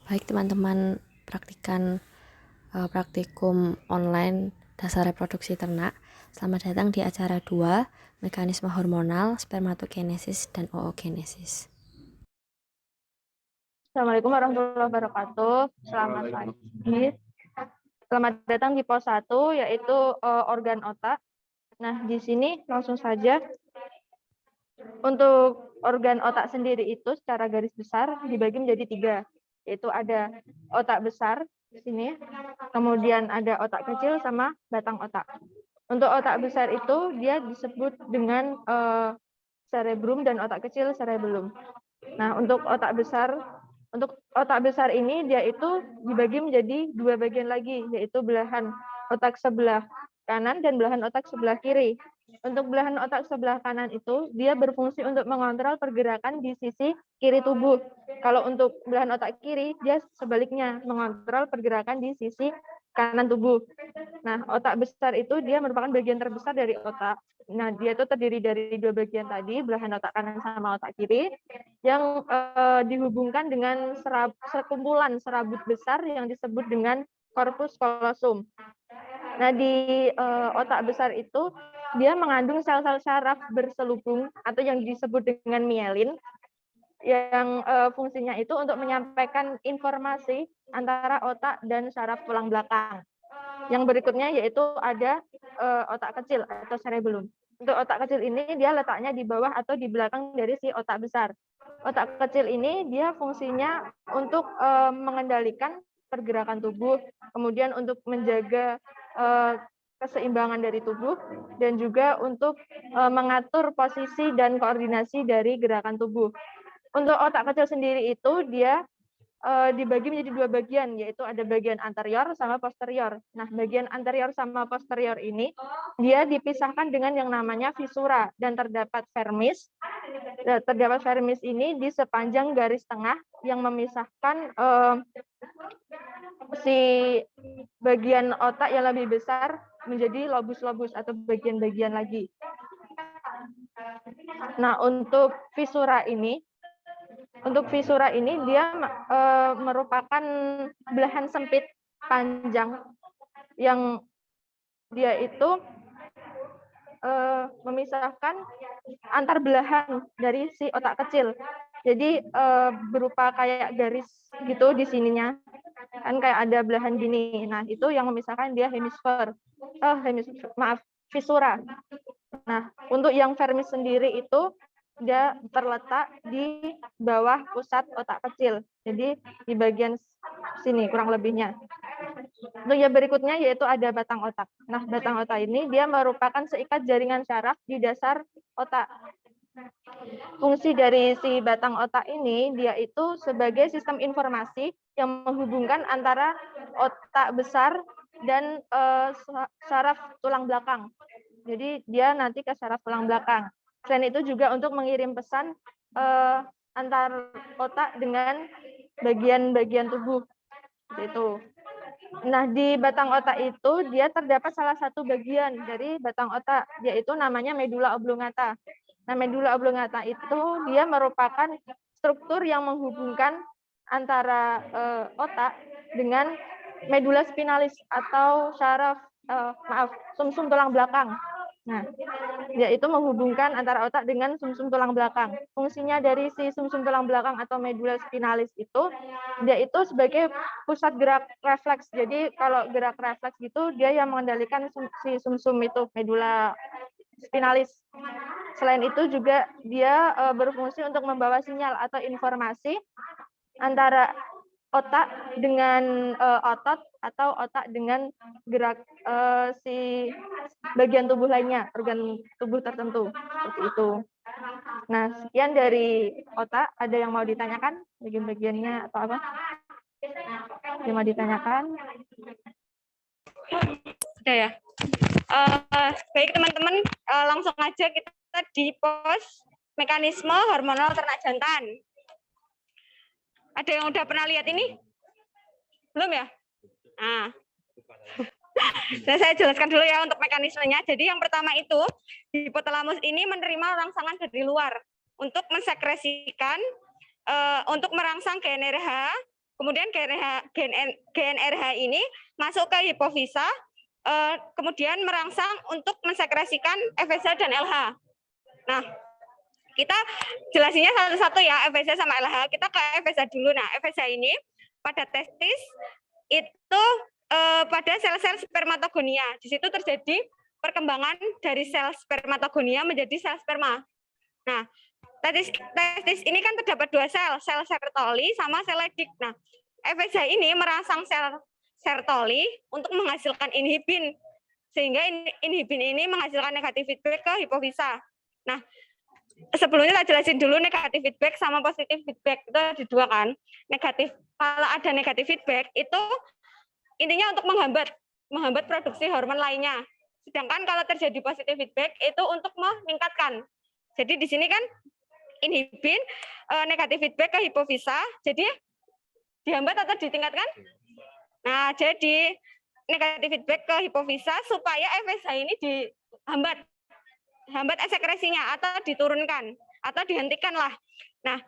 Baik teman-teman praktikum online dasar reproduksi ternak. Selamat datang di acara 2, mekanisme hormonal, spermatogenesis, dan oogenesis. Assalamualaikum warahmatullahi wabarakatuh. Selamat pagi. Selamat datang di pos 1, yaitu organ otak. Nah, di sini langsung saja. Untuk organ otak sendiri itu secara garis besar dibagi menjadi 3, yaitu ada otak besar di sini, kemudian ada otak kecil sama batang otak. Untuk otak besar itu dia disebut dengan cerebrum dan otak kecil cerebellum. Nah, untuk otak besar ini dia itu dibagi menjadi 2 bagian lagi, yaitu belahan otak sebelah kanan dan belahan otak sebelah kiri. Untuk belahan otak sebelah kanan itu dia berfungsi untuk mengontrol pergerakan di sisi kiri tubuh. Kalau untuk belahan otak kiri dia sebaliknya mengontrol pergerakan di sisi kanan tubuh. Nah, otak besar itu dia merupakan bagian terbesar dari otak. Nah, dia itu terdiri dari 2 bagian tadi, belahan otak kanan sama otak kiri, yang dihubungkan dengan sekumpulan serabut besar yang disebut dengan corpus callosum. Nah, di otak besar itu dia mengandung sel-sel saraf berselubung atau yang disebut dengan mielin, yang fungsinya itu untuk menyampaikan informasi antara otak dan saraf tulang belakang. Yang berikutnya yaitu ada otak kecil atau cerebellum. Untuk otak kecil ini dia letaknya di bawah atau di belakang dari si otak besar. Otak kecil ini dia fungsinya untuk mengendalikan pergerakan tubuh, kemudian untuk menjaga keseimbangan dari tubuh, dan juga untuk mengatur posisi dan koordinasi dari gerakan tubuh. Untuk otak kecil sendiri itu dia dibagi menjadi 2 bagian, yaitu ada bagian anterior sama posterior. Nah, bagian anterior sama posterior ini dia dipisahkan dengan yang namanya visura dan terdapat vermis. Terdapat vermis ini di sepanjang garis tengah yang memisahkan si bagian otak yang lebih besar menjadi lobus-lobus atau bagian-bagian lagi. Nah, untuk visura ini dia merupakan belahan sempit panjang yang dia itu memisahkan antar belahan dari si otak kecil. Jadi berupa kayak garis gitu di sininya. Kan kayak ada belahan gini. Nah, itu yang memisahkan dia visura. Nah, untuk yang vermis sendiri itu dia terletak di bawah pusat otak kecil. Jadi di bagian sini kurang lebihnya. Untuk yang berikutnya yaitu ada batang otak. Nah, batang otak ini dia merupakan seikat jaringan syaraf di dasar otak. Fungsi dari si batang otak ini dia itu sebagai sistem informasi yang menghubungkan antara otak besar dan saraf tulang belakang. Jadi dia nanti ke saraf tulang belakang. Selain itu juga untuk mengirim pesan antar otak dengan bagian-bagian tubuh. Itu. Nah, di batang otak itu dia terdapat salah satu bagian dari batang otak, yaitu namanya medula oblongata. Nah, medula oblongata itu dia merupakan struktur yang menghubungkan antara otak dengan medula spinalis atau saraf sumsum tulang belakang. Nah, yaitu menghubungkan antara otak dengan sumsum tulang belakang. Fungsinya dari si sumsum tulang belakang atau medula spinalis itu, dia itu sebagai pusat gerak refleks. Jadi kalau gerak refleks gitu, dia yang mengendalikan si sumsum itu, medula spinalis. Selain itu juga dia berfungsi untuk membawa sinyal atau informasi antara otak dengan otot atau otak dengan gerak si bagian tubuh lainnya, organ tubuh tertentu seperti itu. Nah, sekian dari otak. Ada yang mau ditanyakan bagian-bagiannya atau apa? Yang mau ditanyakan? Sudah ya. Baik teman-teman, langsung aja kita di pos mekanisme hormonal ternak jantan. Ada yang udah pernah lihat ini? Belum ya? Nah, saya jelaskan dulu ya untuk mekanismenya. Jadi yang pertama itu, hipotalamus ini menerima rangsangan dari luar untuk mensekresikan, untuk merangsang GnRH Kemudian GNRH ini masuk ke hipofisa, kemudian merangsang untuk mensekresikan FSH dan LH. Nah, kita jelasinnya satu-satu ya, FSH sama LH. Kita ke FSH dulu. Nah, FSH ini pada testis itu pada sel-sel spermatogonia. Di situ terjadi perkembangan dari sel spermatogonia menjadi sel sperma. Nah, testis ini kan terdapat dua sel Sertoli sama sel Leydig. Nah, FSH ini merangsang sel Sertoli untuk menghasilkan inhibin, sehingga inhibin ini menghasilkan negatif feedback ke hipofisa. Nah, sebelumnya tak jelasin dulu negatif feedback sama positif feedback, itu ada dua kan. Kalau ada negatif feedback itu intinya untuk menghambat produksi hormon lainnya. Sedangkan kalau terjadi positif feedback itu untuk meningkatkan. Jadi di sini kan inhibin negatif feedback ke hipofisa, jadi dihambat atau ditingkatkan? Nah, jadi negatif feedback ke hipofisa supaya FSH ini dihambat sekresinya atau diturunkan atau dihentikan lah. Nah,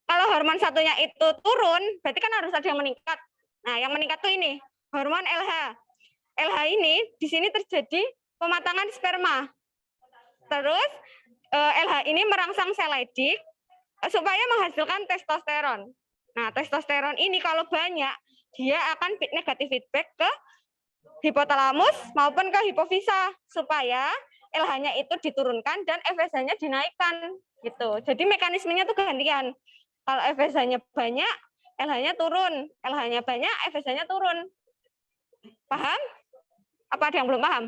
kalau hormon satunya itu turun, berarti kan harus ada yang meningkat. Nah, yang meningkat tuh ini hormon LH. LH ini di sini terjadi pematangan sperma. Terus LH ini merangsang sel Leydig supaya menghasilkan testosteron. Nah, testosteron ini kalau banyak, dia akan negatif feedback ke hipotalamus maupun ke hipofisa supaya LH-nya itu diturunkan dan FSH-nya dinaikkan gitu. Jadi mekanismenya tuh gantian. Kalau FSH-nya banyak, LH-nya turun. LH-nya banyak, FSH-nya turun. Paham? Apa ada yang belum paham?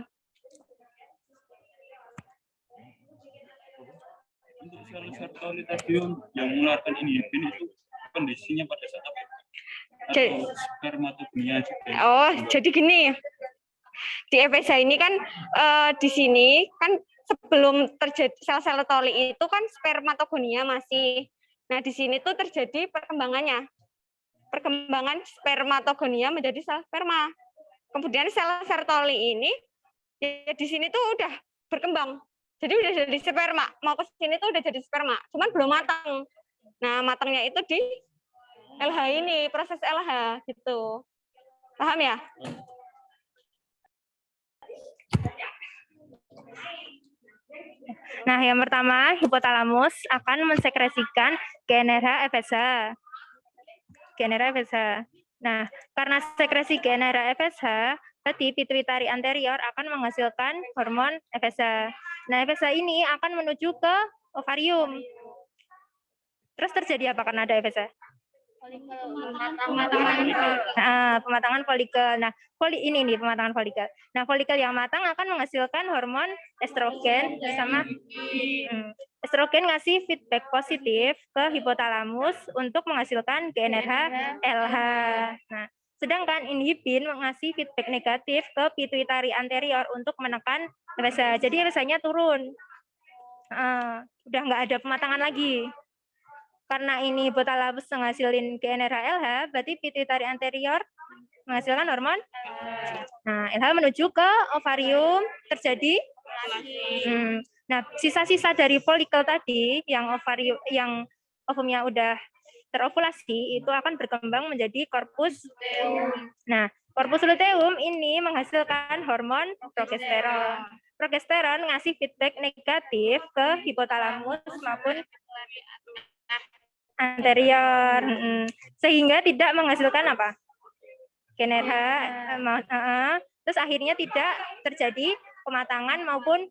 Untuk sel Sertoli tadi yang mengeluarkan inhibin itu kondisinya pada saat apa? Atau spermatogonia juga? Oh, jadi gini. Di FSH ini kan di sini kan sebelum terjadi sel-sel toli itu kan spermatogonia masih. Nah, di sini tuh terjadi perkembangannya. Perkembangan spermatogonia menjadi sel sperma. Kemudian sel Sertoli ini ya di sini tuh udah berkembang. Jadi udah jadi sperma. Mau ke sini tuh udah jadi sperma, cuman belum matang. Nah, matangnya itu di LH ini, proses LH gitu. Paham ya? Nah, yang pertama, hipotalamus akan mensekresikan GnRH FSH. GnRH FSH. Nah, karena sekresi GnRH FSH, berarti pituitari anterior akan menghasilkan hormon FSH. Nah, FSH ini akan menuju ke ovarium. Terus terjadi apa karena ada FSH? Pematangan folikel. Nah, ini nih pematangan folikel. Nah, folikel yang matang akan menghasilkan hormon estrogen sama estrogen ngasih feedback positif ke hipotalamus untuk menghasilkan GnRH LH. Nah, sedangkan inhibin mengasih feedback negatif ke pituitari anterior untuk menekan FSH. Jadi FSH-nya turun. Udah nggak ada pematangan lagi. Karena ini hipotalamus menghasilkan GnRH LH, berarti pituitari anterior menghasilkan hormon. Nah, LH menuju ke ovarium, terjadi. Nah, sisa-sisa dari folikel tadi yang ovumnya udah terovulasi itu akan berkembang menjadi korpus. Nah, korpus luteum ini menghasilkan hormon progesteron. Progesteron ngasih feedback negatif ke hipotalamus maupun anterior, sehingga tidak menghasilkan apa? GnRH, terus akhirnya tidak terjadi pematangan maupun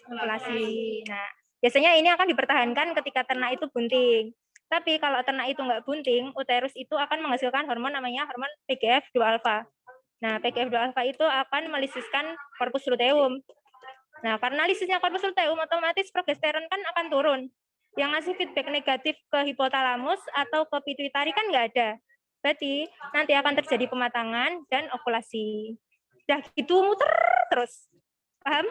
ovulasi. Nah, biasanya ini akan dipertahankan ketika ternak itu bunting. Tapi kalau ternak itu nggak bunting, uterus itu akan menghasilkan hormon namanya hormon PGF2 alfa. Nah, PGF2 alfa itu akan melisiskan korpus luteum. Nah, karena lisisnya korpus luteum, otomatis progesteron kan akan turun. Yang ngasih feedback negatif ke hipotalamus atau ke pituitari kan nggak ada. Berarti nanti akan terjadi pematangan dan ovulasi. Udah gitu muter terus. Paham?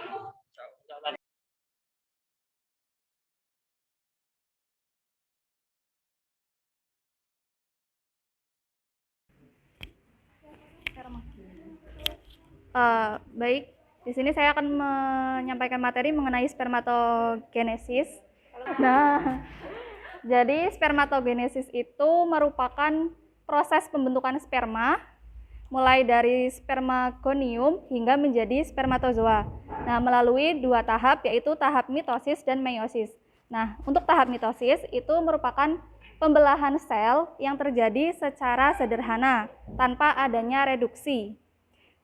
Baik, di sini saya akan menyampaikan materi mengenai spermatogenesis. Nah, Jadi spermatogenesis itu merupakan proses pembentukan sperma mulai dari spermagonium hingga menjadi spermatozoa. Nah, melalui dua tahap yaitu tahap mitosis dan meiosis. Nah, untuk tahap mitosis itu merupakan pembelahan sel yang terjadi secara sederhana tanpa adanya reduksi.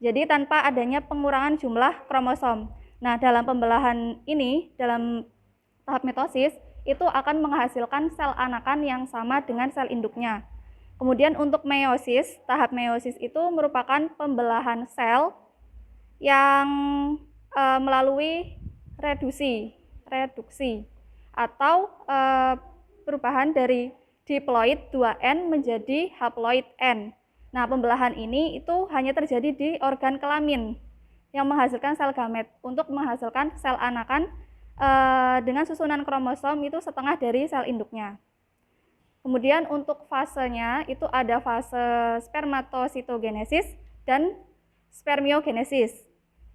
Jadi tanpa adanya pengurangan jumlah kromosom. Nah, dalam pembelahan ini, dalam tahap mitosis, itu akan menghasilkan sel anakan yang sama dengan sel induknya. Kemudian untuk meiosis, tahap meiosis itu merupakan pembelahan sel yang melalui reduksi atau perubahan dari diploid 2N menjadi haploid N. Nah, pembelahan ini itu hanya terjadi di organ kelamin yang menghasilkan sel gamet untuk menghasilkan sel anakan dengan susunan kromosom itu setengah dari sel induknya. Kemudian untuk fasenya itu ada fase spermatositogenesis dan spermiogenesis.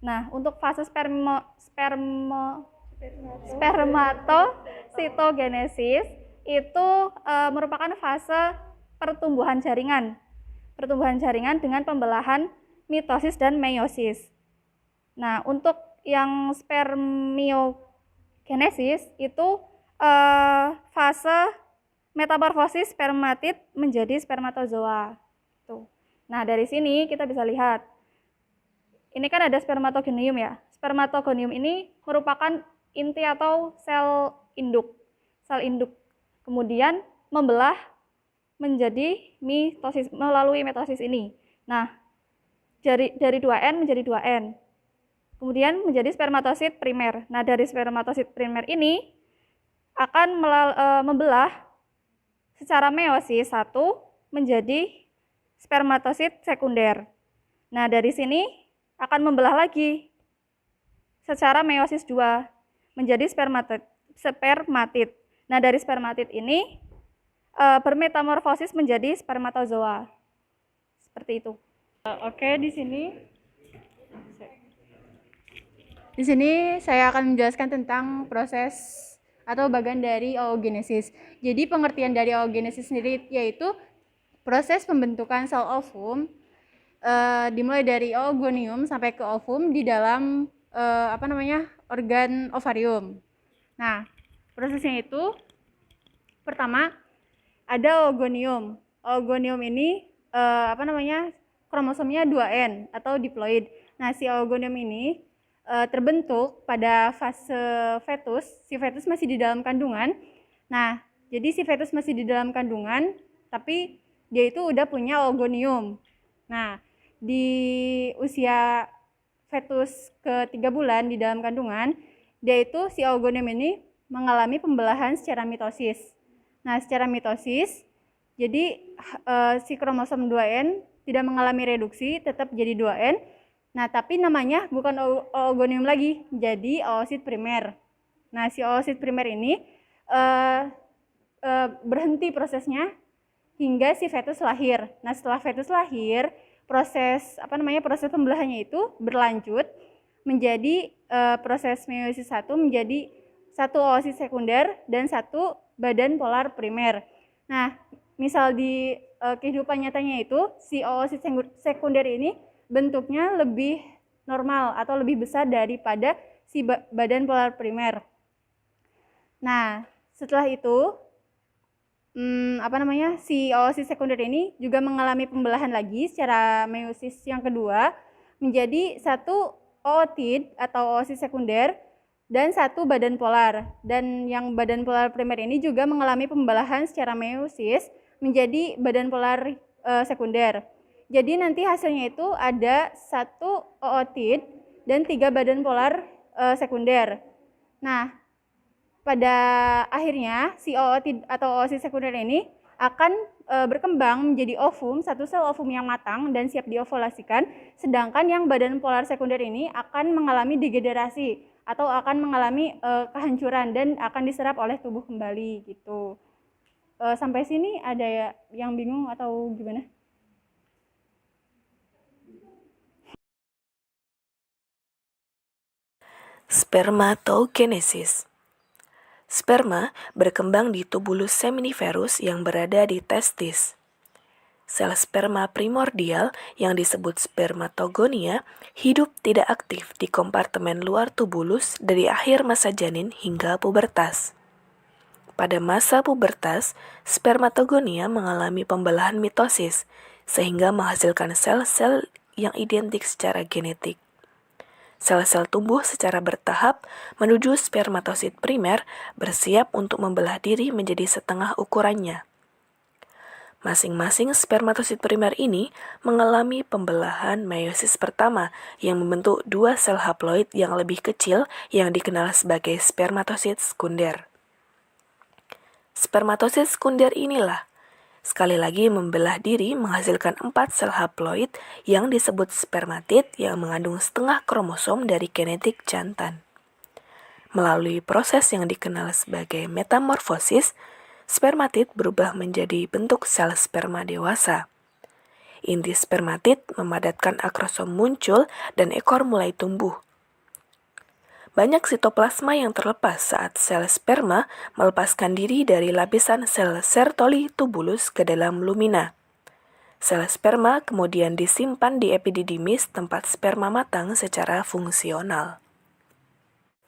Nah, untuk fase spermatositogenesis itu merupakan fase pertumbuhan jaringan dengan pembelahan mitosis dan meiosis. Nah, untuk yang spermiogenesis itu fase metamorfosis spermatid menjadi spermatozoa. Tuh. Nah, dari sini kita bisa lihat. Ini kan ada spermatogonium ya. Spermatogonium ini merupakan inti atau sel induk. Kemudian membelah menjadi mitosis melalui mitosis ini. Nah, dari 2N menjadi 2N. Kemudian menjadi spermatosit primer. Nah, dari spermatosit primer ini akan membelah secara meiosis 1 menjadi spermatosit sekunder. Nah, dari sini akan membelah lagi secara meiosis 2 menjadi spermatid. Nah, dari spermatid ini bermetamorfosis menjadi spermatozoa. Seperti itu. Oke, di sini saya akan menjelaskan tentang proses atau bagian dari oogenesis. Jadi pengertian dari oogenesis sendiri yaitu proses pembentukan sel ovum dimulai dari oogonium sampai ke ovum di dalam organ ovarium. Nah, prosesnya itu pertama ada oogonium. Oogonium ini kromosomnya 2N atau diploid. Nah, si oogonium ini terbentuk pada fase fetus. Si fetus masih di dalam kandungan. Nah, jadi si fetus masih di dalam kandungan, tapi dia itu udah punya oogonium. Nah, di usia fetus ke 3 bulan di dalam kandungan, dia itu si oogonium ini mengalami pembelahan secara mitosis. Nah, secara mitosis, jadi si kromosom 2N tidak mengalami reduksi, tetap jadi 2N. Nah, tapi namanya bukan oogonium lagi, jadi oosit primer. Nah, si oosit primer ini berhenti prosesnya hingga si fetus lahir. Nah, setelah fetus lahir, proses pembelahannya itu berlanjut menjadi proses meiosis 1 menjadi 1 oosit sekunder dan 1 badan polar primer. Nah, misal di kehidupan nyatanya itu si oosit sekunder ini bentuknya lebih normal atau lebih besar daripada si badan polar primer. Nah, setelah itu si oosit sekunder ini juga mengalami pembelahan lagi secara meiosis yang kedua menjadi 1 ootid atau oosit sekunder dan 1 badan polar. Dan yang badan polar primer ini juga mengalami pembelahan secara meiosis menjadi badan polar sekunder. Jadi nanti hasilnya itu ada 1 ootid dan 3 badan polar sekunder. Nah, pada akhirnya si ootid atau oosit sekunder ini akan berkembang menjadi ovum, 1 sel ovum yang matang dan siap diovulasikan, sedangkan yang badan polar sekunder ini akan mengalami degenerasi atau akan mengalami kehancuran dan akan diserap oleh tubuh kembali gitu. Sampai sini ada yang bingung atau gimana? Spermatogenesis. Sperma berkembang di tubulus seminiferus yang berada di testis. Sel sperma primordial yang disebut spermatogonia hidup tidak aktif di kompartemen luar tubulus dari akhir masa janin hingga pubertas. Pada masa pubertas, spermatogonia mengalami pembelahan mitosis, sehingga menghasilkan sel-sel yang identik secara genetik. Sel-sel tumbuh secara bertahap menuju spermatosit primer bersiap untuk membelah diri menjadi setengah ukurannya. Masing-masing spermatosit primer ini mengalami pembelahan meiosis pertama yang membentuk dua sel haploid yang lebih kecil yang dikenal sebagai spermatosit sekunder. Spermatosit sekunder inilah sekali lagi membelah diri menghasilkan 4 sel haploid yang disebut spermatid yang mengandung setengah kromosom dari genetik jantan. Melalui proses yang dikenal sebagai metamorfosis, spermatid berubah menjadi bentuk sel sperma dewasa. Inti spermatid memadatkan akrosom muncul dan ekor mulai tumbuh. Banyak sitoplasma yang terlepas saat sel sperma melepaskan diri dari lapisan sel Sertoli tubulus ke dalam lumina. Sel sperma kemudian disimpan di epididymis tempat sperma matang secara fungsional.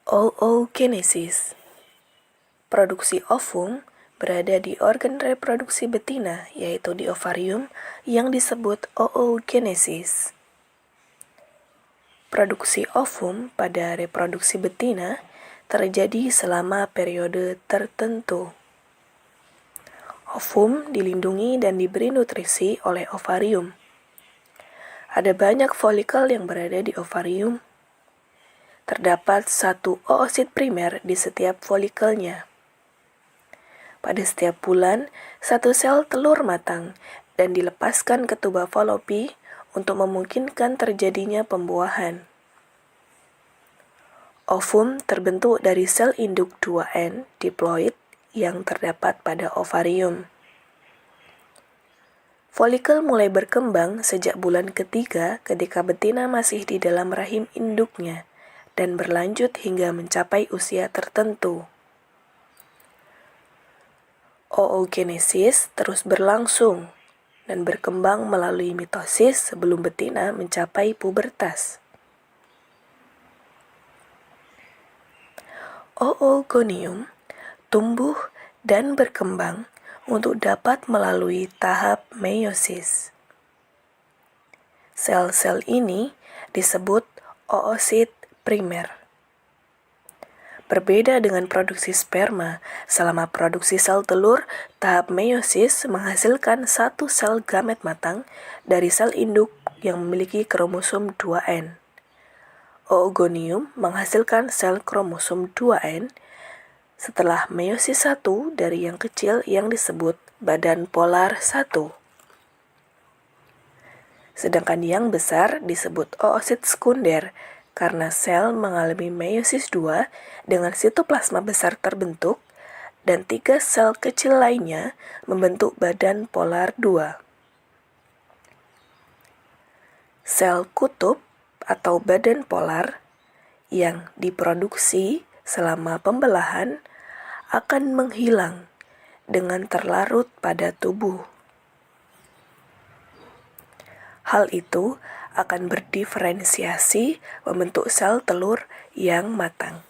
Oogenesis. Produksi ovum berada di organ reproduksi betina, yaitu di ovarium, yang disebut oogenesis. Produksi ovum pada reproduksi betina terjadi selama periode tertentu. Ovum dilindungi dan diberi nutrisi oleh ovarium. Ada banyak folikel yang berada di ovarium. Terdapat 1 oosit primer di setiap folikelnya. Pada setiap bulan, 1 sel telur matang dan dilepaskan ke tuba falopi untuk memungkinkan terjadinya pembuahan. Ovum terbentuk dari sel induk 2N diploid yang terdapat pada ovarium. Folikel mulai berkembang sejak bulan ketiga ketika betina masih di dalam rahim induknya dan berlanjut hingga mencapai usia tertentu. Oogenesis terus berlangsung dan berkembang melalui mitosis sebelum betina mencapai pubertas. Oogonium tumbuh dan berkembang untuk dapat melalui tahap meiosis. Sel-sel ini disebut oosit primer. Berbeda dengan produksi sperma, selama produksi sel telur, tahap meiosis menghasilkan 1 sel gamet matang dari sel induk yang memiliki kromosom 2N. Oogonium menghasilkan sel kromosom 2N setelah meiosis 1 dari yang kecil yang disebut badan polar 1. Sedangkan yang besar disebut oosit sekunder, karena sel mengalami meiosis 2 dengan sitoplasma besar terbentuk dan 3 sel kecil lainnya membentuk badan polar 2. Sel kutub atau badan polar yang diproduksi selama pembelahan akan menghilang dengan terlarut pada tubuh. Hal itu akan berdiferensiasi membentuk sel telur yang matang.